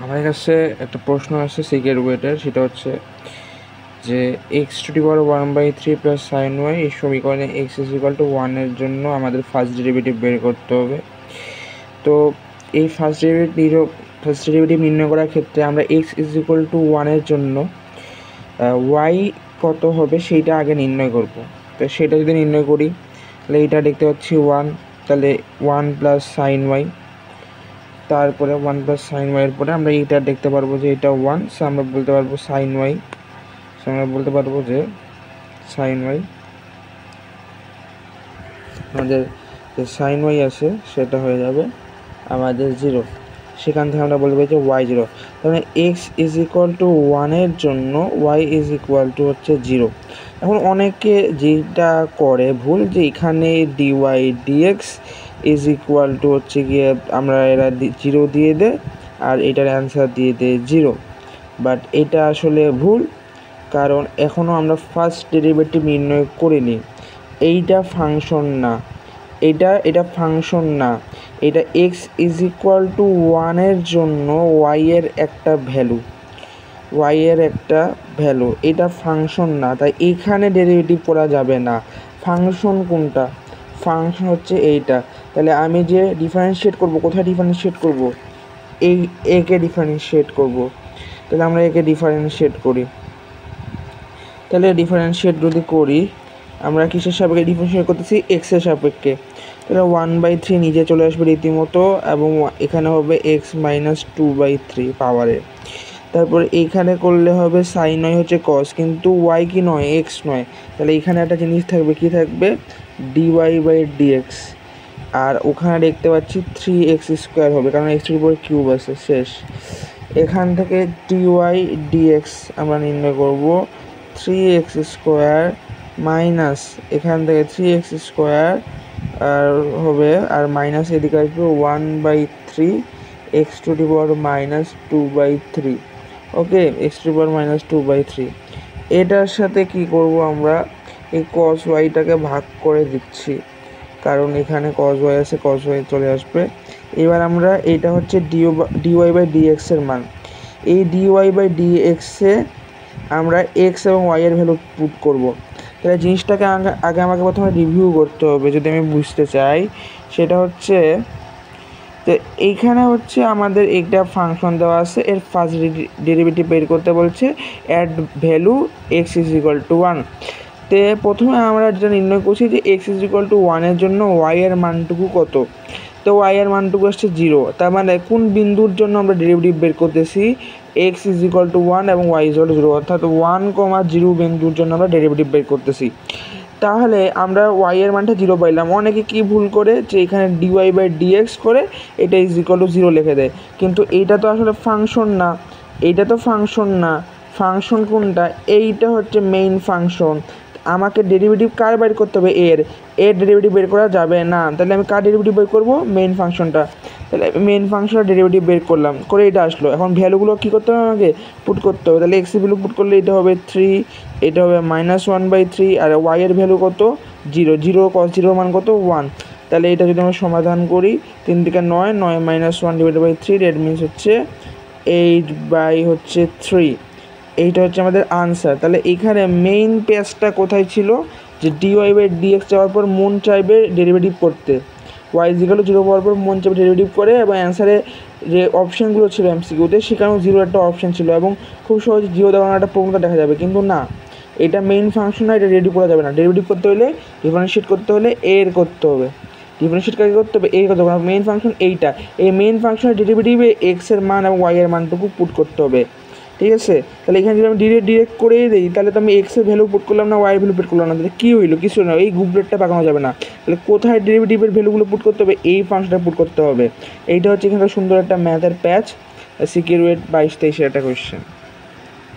আমাদের কাছে একটা প্রশ্ন আছে সিকের ওয়েটের, সেটা হচ্ছে যে x⁻1/3 প্লাস সাইন ওয়াই এই সমীকরণে x = 1 এর জন্য আমাদের ফার্স্ট ডেরিভেটিভ বের করতে হবে। তো এই ফার্স্ট ডেরিভেটিভ নির্ণয় করার ক্ষেত্রে আমরা x = 1 এর জন্য y কত হবে সেইটা আগে নির্ণয় করব। তো সেটা যদি নির্ণয় করি তাহলে এটা দেখতে পাচ্ছি 1, তাহলে 1 প্লাস সাইন ওয়াই, তারপরে 1 প্লাস সাইন ওয়াইয়ের পরে আমরা এইটা দেখতে পারবো যে এটা 1, সো আমরা বলতে পারবো সাইন ওয়াই, সো আমরা বলতে পারবো যে সাইন ওয়াই, আমাদের যে সাইন ওয়াই আছে সেটা হয়ে যাবে আমাদের 0। সেখান থেকে আমরা বলতে পারি যে y 0, তাহলে x = 1 এর জন্য y হচ্ছে 0। এখন অনেকে যেটা করে ভুল যে এখানে dy dx হচ্ছে গিয়ে আমরা এরা 0 দিয়ে দেয় আর এটার অ্যান্সার দিয়ে দেয় 0, বাট এটা আসলে ভুল, কারণ এখনও আমরা ফার্স্ট ডেরিভেটিভ নির্ণয় করিনি। এইটা ফাংশন না, এটা ফাংশন না, এটা x = 1 এর জন্য y এর একটা ভ্যালু, এটা ফাংশন না, তাই এখানে ডেরিভেটিভ করা যাবে না। ফাংশন কোনটা? ফাংশন হচ্ছে এইটা। তাহলে আমি যে ডিফারেন্সিয়েট করব, কোথায় ডিফারেন্সিয়েট করব? একে ডিফারেন্সিয়েট করব। তাহলে আমরা একে ডিফারেন্সিয়েট করি। তাহলে ডিফারেন্সিয়েট যদি করি, আমরা কিসের সাপেক্ষে ডিফারেন্সিয়েট করতেছি? x এর সাপেক্ষে। তাহলে 1/3 নিচে চলে আসবে রীতিমতো, এবং এখানে হবে x - 2/3 পাওয়ারে। তারপর এইখানে করলে হবে সাইন ওয়াই হচ্ছে কস, কিন্তু y কি নয়, x নয়। তাহলে এখানে একটা জিনিস থাকবে, কি থাকবে? dy/dx। আর ওখানে দেখতে পাচ্ছি 3x² হবে, কারণ x-এর উপরে কিউব আছে। শেষ। এখান থেকে dy/dx আমরা নির্ণয় করব 3x² মাইনাস এখান থেকে 3x² আর হবে, আর মাইনাস এদিকে আসবে 1/3 x⁻³ 2/3। ওকে, x⁻³ 2/3। এটার সাথে কি করব আমরা? এই cos y-টাকে ভাগ করে দিচ্ছি, কারণ এখানে cos y আছে, cos y চলে আসবে। এবার আমরা এটা হচ্ছে dy/dx এর মান, এই dy/dx এ আমরা x এবং y এর ভ্যালু পুট করব। তাহলে জিনিসটাকে আগে আমাকে প্রথমে রিভিউ করতে হবে যদি আমি বুঝতে চাই। সেটা হচ্ছে তো এইখানে হচ্ছে আমাদের একটা ফাংশন দেওয়া আছে, এর ফার্স্ট ডেরিভেটিভ বের করতে বলছে, অ্যাড ভ্যালু x = 1। তো প্রথমে আমরা যেটা নির্ণয় করছি যে x = 1 এর জন্য y এর মানটুকু কত। তো y এর মানটুকু আসছে 0, তার মানে কোন বিন্দুর জন্য আমরা ডেরিভেটিভ বের করতেছি? x = 1 এবং y = 0, অর্থাৎ 1,0 বিন্দুর জন্য আমরা ডেরিভেটিভ বের করতেছি। তাহলে আমরা y এর মানটা 0 পাইলাম। অনেকে কি ভুল করে যে এখানে dy/dx করে এটা = 0 লিখে দেয়, কিন্তু এইটা তো আসলে ফাংশন না, ফাংশন কোনটা? এইটা হচ্ছে মেইন ফাংশন। আমাকে ডেরিভেটিভ কার বের করতে হবে? এর ডেরিভেটিভ বের করা যাবে না। তাহলে আমি কার ডেরিভেটিভ বের করব? মেইন ফাংশনটা। তাহলে মেইন ফাংশনের ডেরিভেটিভ বের করলাম, করে এটা আসলো। এখন ভ্যালুগুলো কী করতে হবে? আমাকে পুট করতে হবে। তাহলে x এর ভ্যালু পুট করলে এটা হবে 3, এটা হবে -1/3, আর y এর ভ্যালু কত? 0, cos 0 মান কত? 1। তাহলে এটা যদি আমরা সমাধান করি, 3 থেকে 9, 9 - 1/3, দ্যাট মিনস হচ্ছে 8/3। এইটা হচ্ছে আমাদের আনসার। তাহলে এখানে মেইন পেজটা কোথায় ছিল? যে dy/dx যাওয়ার পর মন চাইবে ডেরিভেটিভ করতে, y = 0 পাওয়ার পর মন চাইবে ডেরিভেটিভ করে, এবং অ্যান্সারে যে অপশানগুলো ছিল এমসিকিউতে সেখানেও 0 একটা অপশান ছিল, এবং খুব সহজে 0 দেওয়ার একটা প্রবণতা দেখা যাবে। কিন্তু না, এটা মেইন ফাংশন না, এটা ডেরিভেটিভ করা যাবে না। ডেরিভেটিভ করতে হলে, ডিফারেন্সিয়েট করতে হলে এর করতে হবে, ডিফারেন্সিয়েট কাকে করতে হবে? এর করতে হবে। মেইন ফাংশন এইটা, এই মেইন ফাংশনের ডেরিভেটিভে x এর মান এবং y এর মানটুকু পুট করতে হবে। ঠিক আছে? তাহলে এখানে যদি আমি ডিরেক্ট করেই দিই, তাহলে তো আমি x এর ভ্যালু পুট করলাম না, y এর ভ্যালু পুট করলাম না, তাহলে কী হইলো? কিছু না, এই গ্রুপলেটটা পাকানো যাবে না। তাহলে কোথায় ডেরিভেটিভের ভ্যালুগুলো পুট করতে হবে? এই ফাংশনটা পুট করতে হবে। এইটা হচ্ছে এখানে সুন্দর একটা ম্যাথের প্যাচ, সিকিউর ওয়েট 22-23 একটা কোয়েশ্চেন।